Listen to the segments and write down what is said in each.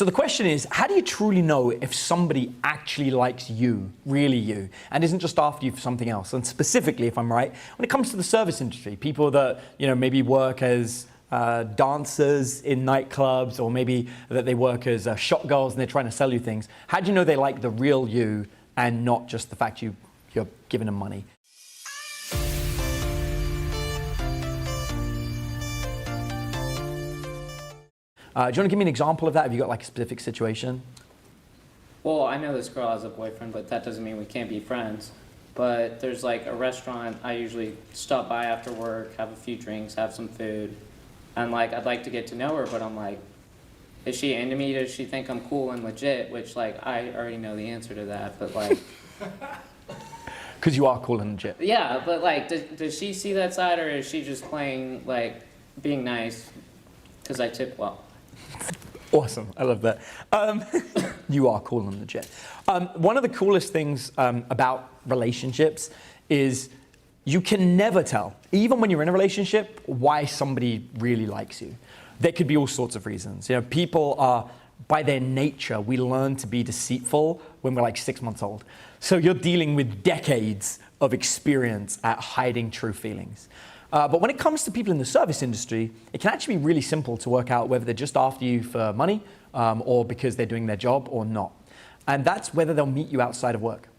So the question is, how do you truly know if somebody actually likes you, really you, and isn't just after you for something else? And specifically, if I'm right, when it comes to the service industry, people that maybe work as dancers in nightclubs, or maybe that they work as shop girls and they're trying to sell you things, how do you know they like the real you and not just the fact you're giving them money? Do you want to give me an example of that? Have you got like a specific situation? Well, I know this girl has a boyfriend, but that doesn't mean we can't be friends. But there's like a restaurant I usually stop by after work, have a few drinks, have some food. And like, I'd like to get to know her, but I'm like, is she into me? Does she think I'm cool and legit? Which like, I already know the answer to that, but like. Because you are cool and legit. Yeah, but like, does she see that side, or is she just playing like being nice because I tip well? Awesome, I love that. You are cool and legit. One of the coolest things about relationships is you can never tell, even when you're in a relationship, why somebody really likes you. There could be all sorts of reasons. People are, by their nature, we learn to be deceitful when we're like 6 months old. So you're dealing with decades of experience at hiding true feelings. But when it comes to people in the service industry, it can actually be really simple to work out whether they're just after you for money or because they're doing their job or not. And that's whether they'll meet you outside of work.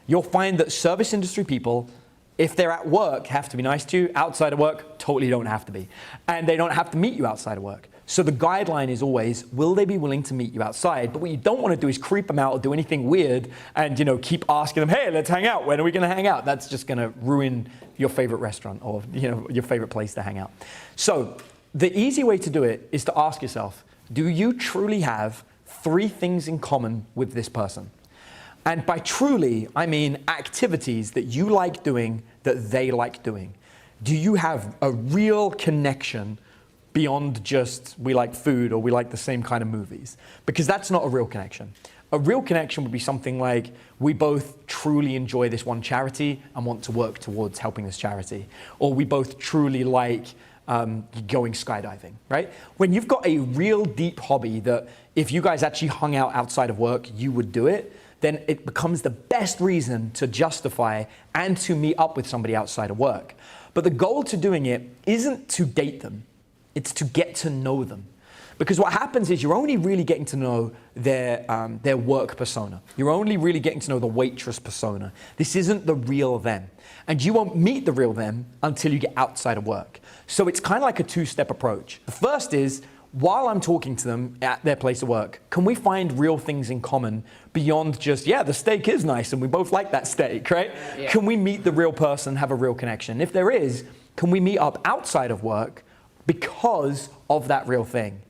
You'll find that service industry people, if they're at work, have to be nice to you. Outside of work, totally don't have to be. And they don't have to meet you outside of work. So the guideline is always, will they be willing to meet you outside? But what you don't want to do is creep them out or do anything weird and keep asking them, hey, let's hang out. When are we going to hang out? That's just going to ruin your favorite restaurant or your favorite place to hang out. So the easy way to do it is to ask yourself, do you truly have 3 things in common with this person? And by truly, I mean activities that you like doing that they like doing. Do you have a real connection beyond just we like food or we like the same kind of movies? Because that's not a real connection. A real connection would be something like we both truly enjoy this one charity and want to work towards helping this charity. Or we both truly like going skydiving, right? When you've got a real deep hobby that if you guys actually hung out outside of work, you would do it, then it becomes the best reason to justify and to meet up with somebody outside of work. But the goal to doing it isn't to date them. It's to get to know them. Because what happens is you're only really getting to know their work persona. You're only really getting to know the waitress persona. This isn't the real them. And you won't meet the real them until you get outside of work. So it's kind of like a 2-step approach. The first is, while I'm talking to them at their place of work, can we find real things in common beyond just, yeah, the steak is nice and we both like that steak, right? Yeah. Can we meet the real person, have a real connection? If there is, can we meet up outside of work because of that real thing?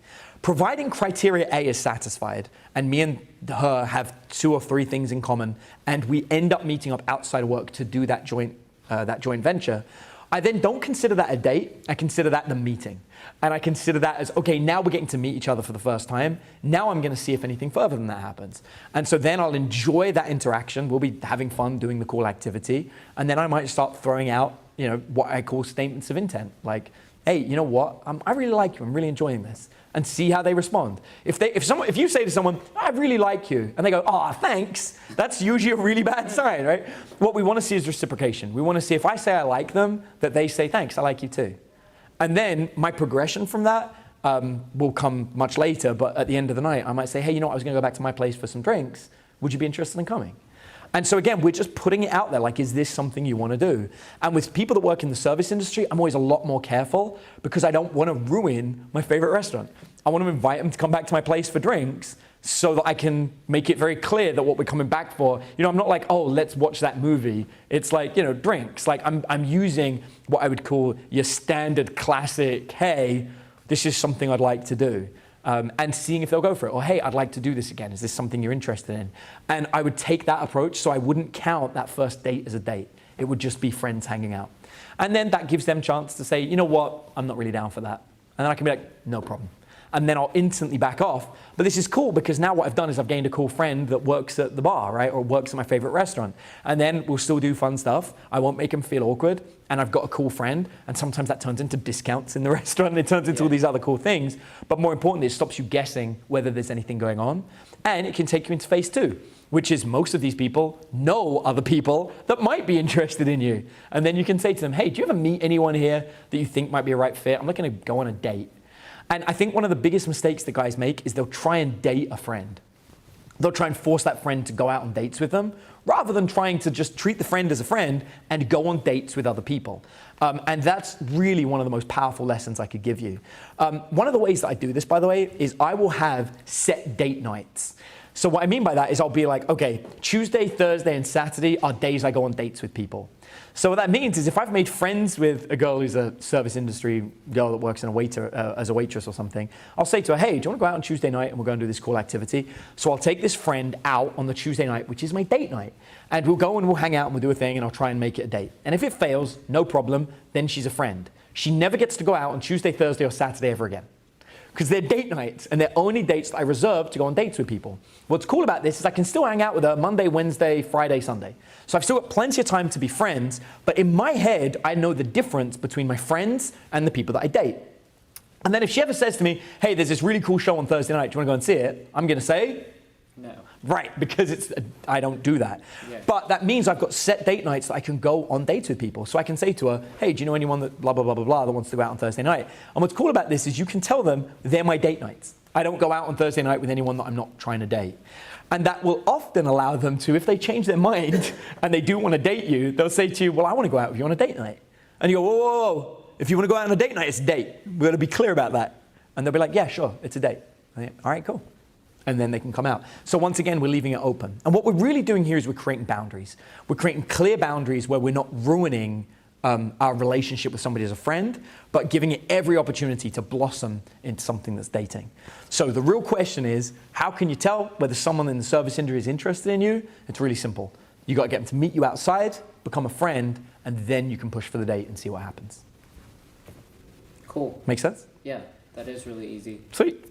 Providing criteria A is satisfied, and me and her have 2 or 3 things in common, and we end up meeting up outside of work to do that joint venture, I then don't consider that a date. I consider that the meeting. And I consider that as, okay, now we're getting to meet each other for the first time. Now I'm going to see if anything further than that happens. And so then I'll enjoy that interaction. We'll be having fun doing the cool activity. And then I might start throwing out, what I call statements of intent. Like, hey, you know what? I really like you. I'm really enjoying this. And see how they respond. If you say to someone, I really like you, and they go, oh, thanks, that's usually a really bad sign, right? What we want to see is reciprocation. We want to see if I say I like them, that they say, thanks, I like you too. And then my progression from that will come much later, but at the end of the night, I might say, hey, I was going to go back to my place for some drinks. Would you be interested in coming? And so again, we're just putting it out there, like, is this something you want to do? And with people that work in the service industry, I'm always a lot more careful because I don't want to ruin my favorite restaurant. I want to invite them to come back to my place for drinks so that I can make it very clear that what we're coming back for, I'm not like, oh, let's watch that movie. It's like, drinks. Like I'm using what I would call your standard classic, hey, this is something I'd like to do. And seeing if they'll go for it. Or, hey, I'd like to do this again. Is this something you're interested in? And I would take that approach, so I wouldn't count that first date as a date. It would just be friends hanging out. And then that gives them a chance to say, you know what, I'm not really down for that. And then I can be like, no problem. and then I'll instantly back off. But this is cool because now what I've done is I've gained a cool friend that works at the bar, right? Or works at my favorite restaurant. And then we'll still do fun stuff. I won't make him feel awkward. And I've got a cool friend. And sometimes that turns into discounts in the restaurant. It turns into all these other cool things. But more importantly, it stops you guessing whether there's anything going on. And it can take you into phase 2, which is most of these people know other people that might be interested in you. And then you can say to them, hey, do you ever meet anyone here that you think might be a right fit? I'm looking to go on a date. And I think one of the biggest mistakes that guys make is they'll try and date a friend. They'll try and force that friend to go out on dates with them, rather than trying to just treat the friend as a friend and go on dates with other people. And that's really one of the most powerful lessons I could give you. One of the ways that I do this, by the way, is I will have set date nights. So what I mean by that is I'll be like, okay, Tuesday, Thursday, and Saturday are days I go on dates with people. So what that means is if I've made friends with a girl who's a service industry girl that works in as a waitress or something, I'll say to her, hey, do you want to go out on Tuesday night and we'll go and do this cool activity? So I'll take this friend out on the Tuesday night, which is my date night. And we'll go and we'll hang out and we'll do a thing and I'll try and make it a date. And if it fails, no problem, then she's a friend. She never gets to go out on Tuesday, Thursday, or Saturday ever again. Because they're date nights, and they're only dates that I reserve to go on dates with people. What's cool about this is I can still hang out with her Monday, Wednesday, Friday, Sunday. So I've still got plenty of time to be friends, but in my head, I know the difference between my friends and the people that I date. And then if she ever says to me, hey, there's this really cool show on Thursday night, do you want to go and see it? I'm going to say, no. Right, because I don't do that. Yeah. But that means I've got set date nights that I can go on dates with people. So I can say to her, hey, do you know anyone that blah, blah, blah, blah, blah, that wants to go out on Thursday night? And what's cool about this is you can tell them they're my date nights. I don't go out on Thursday night with anyone that I'm not trying to date. And that will often allow them to, if they change their mind and they do want to date you, they'll say to you, well, I want to go out with you on a date night. And you go, whoa, whoa, whoa. If you want to go out on a date night, it's a date. We've got to be clear about that. And they'll be like, yeah, sure, it's a date. All right, cool. And then they can come out. So once again, we're leaving it open. And what we're really doing here is we're creating boundaries. We're creating clear boundaries where we're not ruining our relationship with somebody as a friend, but giving it every opportunity to blossom into something that's dating. So the real question is, how can you tell whether someone in the service industry is interested in you? It's really simple. You got to get them to meet you outside, become a friend, and then you can push for the date and see what happens. Cool. Make sense? Yeah, that is really easy. Sweet.